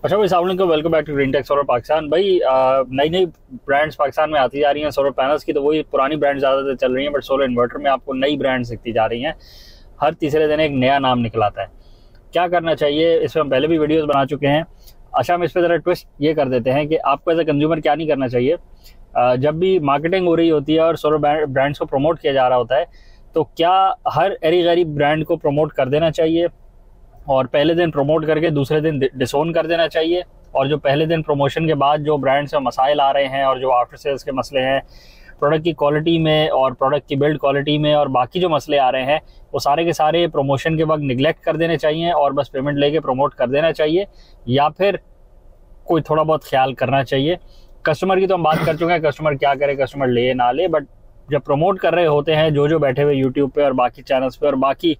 अच्छा भाई, अस्सलाम वालेकुम, welcome back to Green Tech Solar Pakistan. भाई नई नई ब्रांड्स पाकिस्तान में आती जा रही हैं सोलर पैनल्स की, तो वही पुरानी ब्रांड ज़्यादातर चल रही हैं, बट सोलर इन्वर्टर में आपको नई ब्रांड्स दिखती जा रही हैं। हर तीसरे दिन एक नया नाम निकल आता है। क्या करना चाहिए, इस पर हम पहले भी वीडियोस बना चुके हैं। अच्छा, हम इस पर ज़रा ट्विस्ट ये कर देते हैं कि आपको एज ए कंज्यूमर क्या नहीं करना चाहिए। जब भी मार्केटिंग हो रही होती है और सोलर ब्रांड्स को प्रमोट किया जा रहा होता है, तो क्या हर एरी गैरी ब्रांड को प्रमोट कर देना चाहिए और पहले दिन प्रमोट करके दूसरे दिन डिसोन कर देना चाहिए? और जो पहले दिन प्रमोशन के बाद जो ब्रांड्स में मसाइल आ रहे हैं और जो आफ्टर सेल्स के मसले हैं, प्रोडक्ट की क्वालिटी में और प्रोडक्ट की बिल्ड क्वालिटी में और बाकी जो मसले आ रहे हैं, वो सारे के सारे प्रमोशन के वक्त निगलेक्ट कर देने चाहिए और बस पेमेंट लेके प्रमोट कर देना चाहिए, या फिर कोई थोड़ा बहुत ख्याल करना चाहिए? कस्टमर की तो हम बात कर चुके हैं, कस्टमर क्या करे, कस्टमर ले ना ले, बट जब प्रमोट कर रहे होते हैं जो बैठे हुए यूट्यूब पे और बाकी चैनल्स पे और बाकी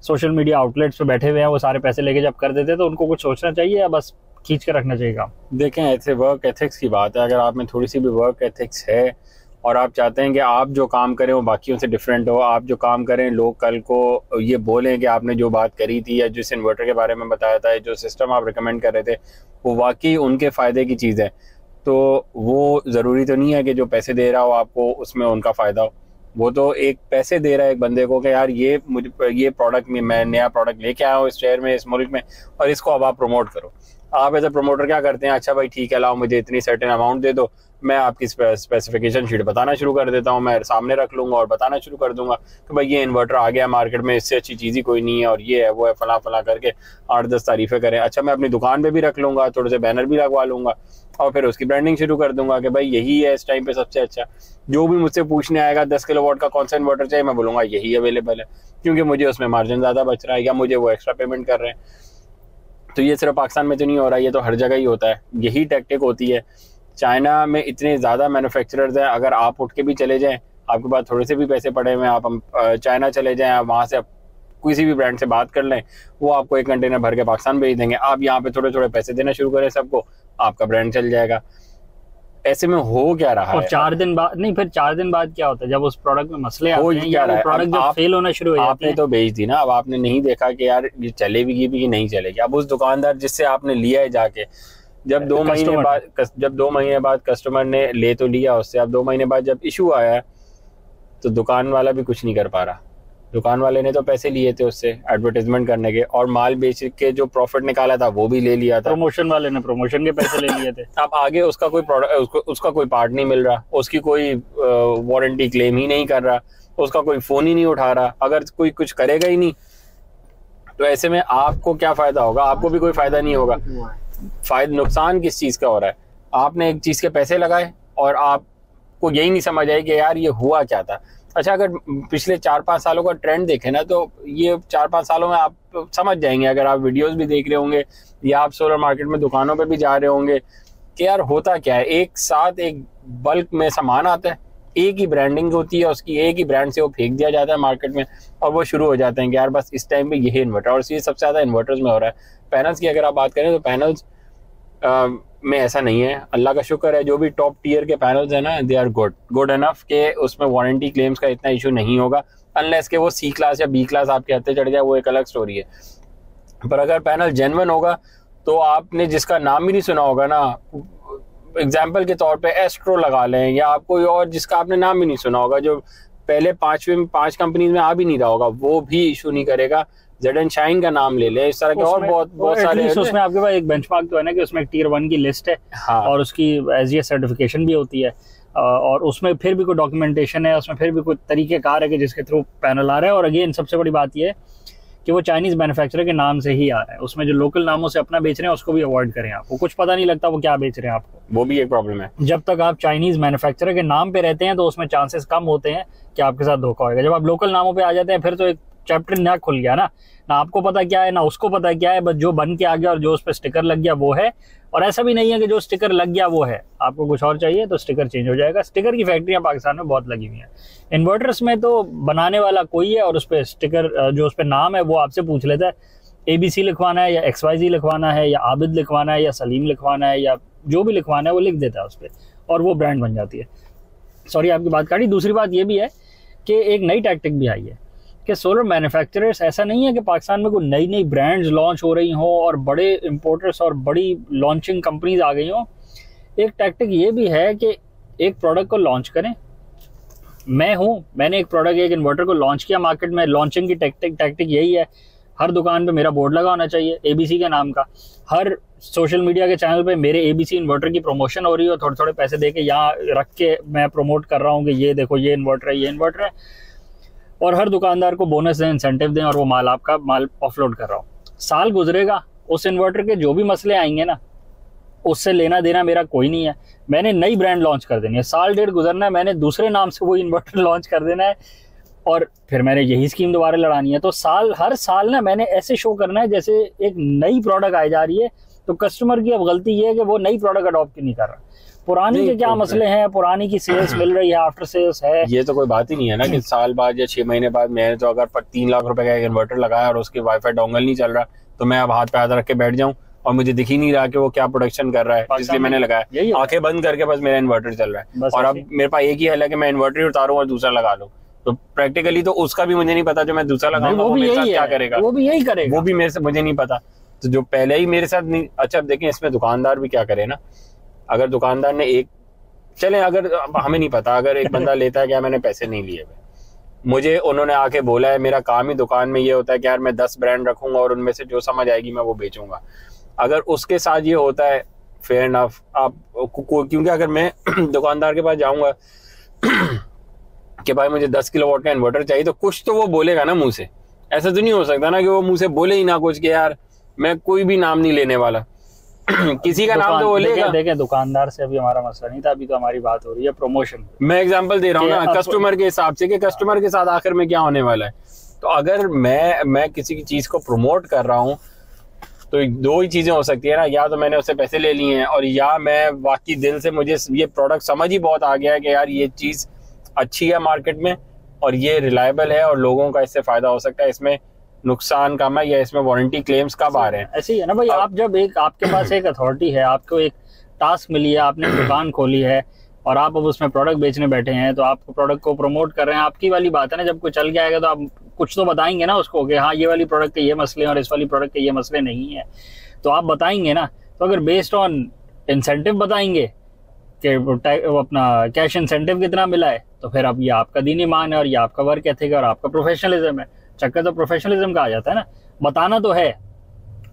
सोशल मीडिया आउटलेट्स पे बैठे हुए हैं, वो सारे पैसे लेके जब कर देते हैं, तो उनको कुछ सोचना चाहिए या बस खींच के रखना चाहिए काम? देखें, ऐसे वर्क एथिक्स की बात है। अगर आप में थोड़ी सी भी वर्क एथिक्स है और आप चाहते हैं कि आप जो काम करें वो बाकियों से डिफरेंट हो, आप जो काम करें लोग कल को ये बोलें कि आपने जो बात करी थी या जिस इन्वर्टर के बारे में बताया था, जो सिस्टम आप रिकमेंड कर रहे थे, वो वाकई उनके फ़ायदे की चीज़ है, तो वो ज़रूरी तो नहीं है कि जो पैसे दे रहा हो आपको उसमें उनका फ़ायदा हो। वो तो एक पैसे दे रहा है एक बंदे को कि यार ये प्रोडक्ट में मैं नया प्रोडक्ट लेके आया हूँ इस शहर में, इस मुल्क में, और इसको अब आप प्रमोट करो। आप एज ए प्रमोटर क्या करते हैं, अच्छा भाई ठीक है, लाओ मुझे इतनी सर्टेन अमाउंट दे दो, मैं आपकी स्पेसिफिकेशन शीट बताना शुरू कर देता हूँ, मैं सामने रख लूँगा और बताना शुरू कर दूंगा कि भाई ये इन्वर्टर आ गया मार्केट में, इससे अच्छी चीज़ ही कोई नहीं है और ये है वो है, फला फला करके 8-10 तारीफें करें। अच्छा, मैं अपनी दुकान पे भी रख लूँगा, थोड़े से बैनर भी लगवा लूँगा और फिर उसकी ब्रांडिंग शुरू कर दूंगा कि भाई यही है इस टाइम पे सबसे अच्छा। जो भी मुझसे पूछने आएगा 10 किलोवाट का कौन सा इन्वर्टर चाहिए, मैं बोलूँगा यही अवेलेबल है, क्योंकि मुझे उसमें मार्जिन ज़्यादा बच रहा है या मुझे वो एक्स्ट्रा पेमेंट कर रहे हैं। तो ये सिर्फ पाकिस्तान में तो नहीं हो रहा, ये तो हर जगह ही होता है, यही टैक्टिक होती है। चाइना में इतने ज़्यादा मैन्युफैक्चरर्स हैं, अगर आप उठ के भी चले जाएं, आपके पास थोड़े से भी पैसे पड़े हुए हैं, आप चाइना चले जाएं, आप वहाँ से किसी भी ब्रांड से बात कर लें, वो आपको एक कंटेनर भर के पाकिस्तान भेज देंगे। आप यहाँ पे थोड़े थोड़े पैसे देना शुरू करें सबको, आपका ब्रांड चल जाएगा। ऐसे में हो क्या रहा और है? 4 दिन बाद नहीं, फिर 4 दिन बाद क्या होता है जब उस प्रोडक्ट में मसले आते हैं या वो प्रोडक्ट जब फेल होना शुरू हो जाता है? आपने तो भेज दी ना, अब आपने नहीं देखा कि यार ये चलेगी भी कि नहीं चलेगी। अब उस दुकानदार जिससे आपने लिया है जाके, जब 2 महीने बाद कस्टमर ने ले तो लिया उससे, अब 2 महीने बाद जब इशू आया तो दुकान वाला भी कुछ नहीं कर पा रहा। दुकान वाले ने तो पैसे लिए थे उससे एडवर्टाइजमेंट करने के, और माल बेच के जो प्रॉफिट निकाला था वो भी ले लिया था। प्रमोशन वाले ने प्रमोशन के पैसे ले लिए थे। अब आगे उसका कोई प्रोडक्ट, उसका कोई पार्ट नहीं मिल रहा, उसकी कोई वारंटी क्लेम ही नहीं कर रहा, उसका कोई फोन ही नहीं उठा रहा, अगर कोई कुछ करेगा ही नहीं, तो ऐसे में आपको क्या फायदा होगा? आपको भी कोई फायदा नहीं होगा। नुकसान किस चीज का हो रहा है? आपने एक चीज के पैसे लगाए और आपको यही नहीं समझ आई कि यार ये हुआ क्या था। अच्छा, अगर पिछले 4-5 सालों का ट्रेंड देखें ना, तो ये 4-5 सालों में आप समझ जाएंगे, अगर आप वीडियोस भी देख रहे होंगे या आप सोलर मार्केट में दुकानों पे भी जा रहे होंगे, कि यार होता क्या है, एक साथ एक बल्क में सामान आता है, एक ही ब्रांडिंग होती है उसकी, एक ही ब्रांड से वो फेंक दिया जाता है मार्केट में, और वो शुरू हो जाते हैं कि यार बस इस टाइम पे यही इन्वर्टर। और ये सबसे ज़्यादा इन्वर्टर्स में हो रहा है। पैनल्स की अगर आप बात करें तो पैनल्स में ऐसा नहीं है, अल्लाह का शुक्र है, जो भी टॉप टियर के पैनल्स है ना, दे आर गुड इनफ के उसमें वारंटी क्लेम्स का इतना इशू नहीं होगा, अनलेस के वो C क्लास या B क्लास आपके हत्थे चढ़ जाए, वो एक अलग स्टोरी है। पर अगर पैनल जेन्युइन होगा तो आपने जिसका नाम भी नहीं सुना होगा ना, एग्जाम्पल के तौर पे एस्ट्रो लगा लें, या आप कोई और जिसका आपने नाम भी नहीं सुना होगा, जो पहले 5 कंपनीज में आ भी नहीं रहा होगा, वो भी इशू नहीं करेगा। जेड एंड शाइन का नाम ले ले, इस तरह के और बहुत सारे। उसमें आपके पास एक बेंचमार्क तो है ना, कि उसमें टियर 1 की लिस्ट है। हाँ। और उसकी एसजीएस सर्टिफिकेशन भी होती है, और उसमें फिर भी कोई डॉक्यूमेंटेशन है, उसमें फिर भी कोई तरीकेकार है कि जिसके थ्रू पैनल आ रहा है। और अगेन सबसे बड़ी बात यह है कि वो चाइनीज मैन्युफैक्चरर के नाम से ही आ रहा है, उसमें जो लोकल नामों से अपना बेच रहे हैं उसको भी अवॉइड करें। आपको कुछ पता नहीं लगता वो क्या बेच रहे हैं आपको, वो भी एक प्रॉब्लम है। जब तक आप चाइनीज मैन्युफैक्चरर के नाम पे रहते हैं तो उसमें चांसेस कम होते हैं कि आपके साथ धोखा होगा। जब आप लोकल नामों पे आ जाते हैं फिर तो एक चैप्टर नया खुल गया ना आपको पता क्या है ना उसको पता क्या है, बस जो बन के आ गया और जो उस पर स्टिकर लग गया वो है। और ऐसा भी नहीं है कि जो स्टिकर लग गया वो है, आपको कुछ और चाहिए तो स्टिकर चेंज हो जाएगा। स्टिकर की फैक्ट्रियां पाकिस्तान में बहुत लगी हुई हैं। इन्वर्टर्स में तो बनाने वाला कोई है और उस पर स्टिकर, जो उस पर नाम है वो आपसे पूछ लेता है ABC लिखवाना है या XYZ लिखवाना है या आबिद लिखवाना है या सलीम लिखवाना है, या जो भी लिखवाना है वो लिख देता है उस पर, और वो ब्रांड बन जाती है। सॉरी आपकी बात काटी। दूसरी बात ये भी है कि एक नई टैक्टिक भी आई है कि सोलर मैन्युफैक्चरर्स, ऐसा नहीं है कि पाकिस्तान में कोई नई नई ब्रांड्स लॉन्च हो रही हों और बड़े इंपोर्टर्स और बड़ी लॉन्चिंग कंपनीज आ गई हों। एक टैक्टिक ये भी है कि एक प्रोडक्ट को लॉन्च करें। मैंने एक प्रोडक्ट, एक इन्वर्टर को लॉन्च किया मार्केट में। लॉन्चिंग की टैक्टिक यही है, हर दुकान पे मेरा बोर्ड लगा होना चाहिए ABC के नाम का, हर सोशल मीडिया के चैनल पे मेरे ABC इन्वर्टर की प्रमोशन हो रही है, थोड़े थोड़े पैसे दे के यहाँ रख के मैं प्रमोट कर रहा हूँ कि ये देखो ये इन्वर्टर है, ये इन्वर्टर है, और हर दुकानदार को बोनस दें, इंसेंटिव दें, और वो आपका माल ऑफलोड कर रहा हूँ। साल गुजरेगा, उस इन्वर्टर के जो भी मसले आएंगे ना, उससे लेना देना मेरा कोई नहीं है। मैंने नई ब्रांड लॉन्च कर देनी है, साल डेढ़ गुजरना है, मैंने दूसरे नाम से वो इन्वर्टर लॉन्च कर देना है, और फिर मैंने यही स्कीम दोबारा लड़ानी है। तो हर साल ना मैंने ऐसे शो करना है जैसे एक नई प्रोडक्ट आई जा रही है। तो कस्टमर की अब गलती ये है कि वो नई प्रोडक्ट अडॉप्ट नहीं कर रहा। पुरानी के क्या मसले हैं, पुरानी की सेल्स मिल रही है, आफ्टर सेल्स है, ये तो कोई बात ही नहीं है ना कि साल बाद या 6 महीने बाद मैंने तो अगर 3 लाख रुपए का एक इन्वर्टर लगाया और उसके वाईफाई डोंगल नहीं चल रहा, तो मैं अब हाथ पे हाथ रख के बैठ जाऊं और मुझे दिख ही नहीं रहा कि वो क्या प्रोडक्शन कर रहा है, इसलिए मैंने लगाया, आंखें बंद करके बस मेरा इन्वर्टर चल रहा है। और अब मेरे पास एक ही हल है कि मैं इन्वर्टर उतारूं और दूसरा लगा लूं। तो प्रैक्टिकली तो उसका भी मुझे नहीं पता, जो मैं दूसरा लगाऊंगा वो मेरे साथ क्या करेगा, वो भी यही करेगा, वो भी मेरे से मुझे नहीं पता। तो जो पहले ही मेरे साथ नहीं। अच्छा अब देखें इसमें दुकानदार भी क्या करे ना, अगर दुकानदार ने अगर हमें नहीं पता, अगर एक बंदा लेता है, क्या मैंने पैसे नहीं लिए, मुझे उन्होंने आके बोला है, मेरा काम ही दुकान में ये होता है कि यार मैं 10 ब्रांड रखूंगा और उनमें से जो समझ आएगी मैं वो बेचूंगा। अगर उसके साथ ये होता है, फेयर इनफ, आप क्योंकि अगर मैं दुकानदार के पास जाऊंगा कि भाई मुझे 10 किलोवाट का इन्वर्टर चाहिए, तो कुछ तो वो बोलेगा ना मुंह से। ऐसा तो नहीं हो सकता ना कि वो मुंह से बोले ही ना कुछ कि यार मैं कोई भी नाम नहीं लेने वाला किसी का नाम तो बोलेगा। देखें दुकानदार से अभी हमारा मसला नहीं था, अभी तो हमारी बात हो रही है प्रमोशन। मैं एग्जांपल दे रहा हूँ ना कस्टमर के हिसाब से कि कस्टमर के साथ आखिर में क्या होने वाला है। तो अगर मैं किसी की चीज को प्रमोट कर रहा हूँ तो दो ही चीजें हो सकती है ना, या तो मैंने उससे पैसे ले लिए हैं, और या मैं वाकई दिल से मुझे ये प्रोडक्ट समझ ही बहुत आ गया है कि यार ये चीज अच्छी है मार्केट में और ये रिलायबल है और लोगों का इससे फायदा हो सकता है, इसमें नुकसान कम है या इसमें वारंटी क्लेम्स कब आ रहे हैं। ऐसे ही है ना भाई, आप जब आपके पास एक अथॉरिटी है, आपको एक टास्क मिली है, आपने दुकान खोली है और आप अब उसमें प्रोडक्ट बेचने बैठे हैं, तो आप प्रोडक्ट को प्रमोट कर रहे हैं, आपकी वाली बात है ना। जब कोई चल के आएगा तो आप कुछ तो बताएंगे ना उसको कि हाँ ये वाली प्रोडक्ट के ये मसले हैं और इस वाली प्रोडक्ट के ये मसले नहीं है, तो आप बताएंगे ना। तो अगर बेस्ड ऑन इंसेंटिव बताएंगे कि अपना कैश इंसेंटिव कितना मिला है, तो फिर अब ये आपका दीन ईमान है और ये आपका वर्क एथिक है और आपका प्रोफेशनलिज्म है। चक्कर तो प्रोफेशनलिज्म का आ जाता है ना। बताना तो है,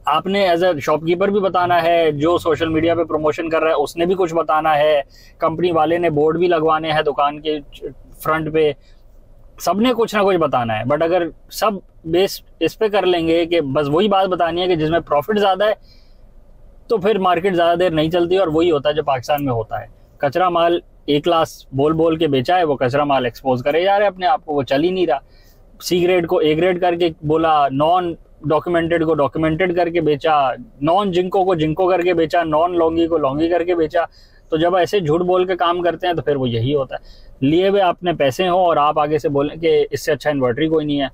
आपने एज अ शॉपकीपर भी बताना है, जो सोशल मीडिया पे प्रमोशन कर रहा है उसने भी कुछ बताना है, कंपनी वाले ने बोर्ड भी लगवाने हैं दुकान के फ्रंट पे, सबने कुछ ना कुछ बताना है। बट अगर सब बेस इस पे कर लेंगे कि बस वही बात बतानी है कि जिसमें प्रॉफिट ज्यादा है, तो फिर मार्केट ज्यादा देर नहीं चलती और वही होता है जो पाकिस्तान में होता है। कचरा माल A क्लास बोल बोल के बेचा है, वो कचरा माल एक्सपोज करे जा रहे हैं अपने आप को, वो चल ही नहीं रहा। C ग्रेड को A ग्रेड करके बोला, नॉन डॉक्यूमेंटेड को डॉक्यूमेंटेड करके बेचा, नॉन जिंको को जिंको करके बेचा, नॉन लॉन्गी को लॉन्गी करके बेचा। तो जब ऐसे झूठ बोल के काम करते हैं तो फिर वो यही होता है, लिए हुए अपने पैसे हो और आप आगे से बोलें कि इससे अच्छा इन्वर्टर कोई नहीं है,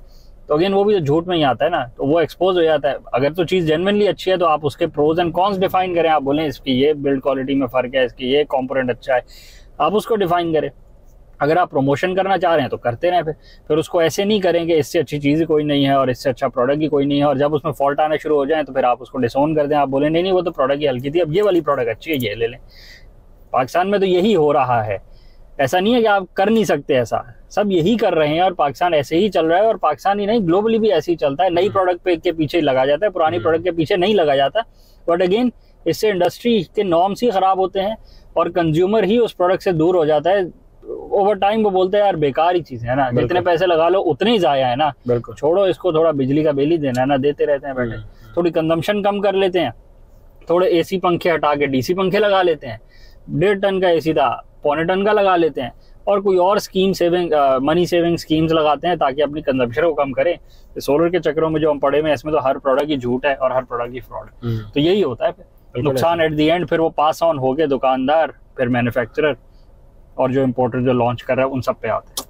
तो अगेन वो भी तो झूठ में ही आता है ना, तो वो एक्सपोज हो जाता है। अगर तो चीज़ जेन्युइनली अच्छी है तो आप उसके प्रोज एंड कॉन्स डिफाइन करें, आप बोलें इसकी ये बिल्ड क्वालिटी में फ़र्क है, इसकी ये कॉम्पोनेंट अच्छा है, आप उसको डिफाइन करें। अगर आप प्रमोशन करना चाह रहे हैं तो करते रहें, फिर उसको ऐसे नहीं करेंगे इससे अच्छी चीज़ कोई नहीं है और इससे अच्छा प्रोडक्ट ही कोई नहीं है, और जब उसमें फॉल्ट आना शुरू हो जाए तो फिर आप उसको डिसोन कर दें, आप बोले नहीं वो तो प्रोडक्ट ही हल्की थी, अब ये वाली प्रोडक्ट अच्छी है, ये ले लें। पाकिस्तान में तो यही हो रहा है, ऐसा नहीं है कि आप कर नहीं सकते, ऐसा सब यही कर रहे हैं और पाकिस्तान ऐसे ही चल रहा है। और पाकिस्तान ही नहीं, ग्लोबली भी ऐसे ही चलता है, नई प्रोडक्ट के पीछे लगा जाता है, पुरानी प्रोडक्ट के पीछे नहीं लगा जाता। बट अगेन इससे इंडस्ट्री के नॉर्म्स ही खराब होते हैं और कंज्यूमर ही उस प्रोडक्ट से दूर हो जाता है। ओवर टाइम वो बोलते हैं यार बेकार ही चीज है ना, जितने पैसे लगा लो उतने ही जाया है ना, छोड़ो इसको, थोड़ा बिजली का बिल ही देना है ना, देते रहते हैं बैठे। थोड़ी कंजम्पशन कम कर लेते हैं, थोड़े AC पंखे हटा के DC पंखे लगा लेते हैं, 1.5 टन का AC था 0.25 टन का लगा लेते हैं, और कोई और scheme saving money saving schemes लगाते हैं ताकि अपनी कंजम्पशन को कम करें। सोलर के चक्करों में जो हम पड़े हुए हैं, इसमें तो हर प्रोडक्ट की झूठ है और हर प्रोडक्ट की फ्रॉड है। तो यही होता है फिर नुकसान एट द एंड, फिर वो पास ऑन हो गए दुकानदार, फिर मैन्युफैक्चरर और जो इम्पोर्टर जो लॉन्च कर रहा है उन सब पे आते हैं।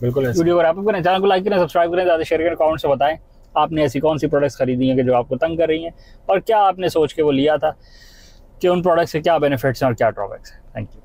बिल्कुल। वीडियो को रैप अप करें, चैनल को लाइक करें, सब्सक्राइब करें, ज़्यादा शेयर करें, कमेंट से बताएं आपने ऐसी कौन सी प्रोडक्ट्स खरीदी हैं कि जो आपको तंग कर रही हैं और क्या आपने सोच के वो लिया था कि उन प्रोडक्ट से क्या बेनिफिट्स हैं और क्या ड्रॉबैक्स हैं। Thank you.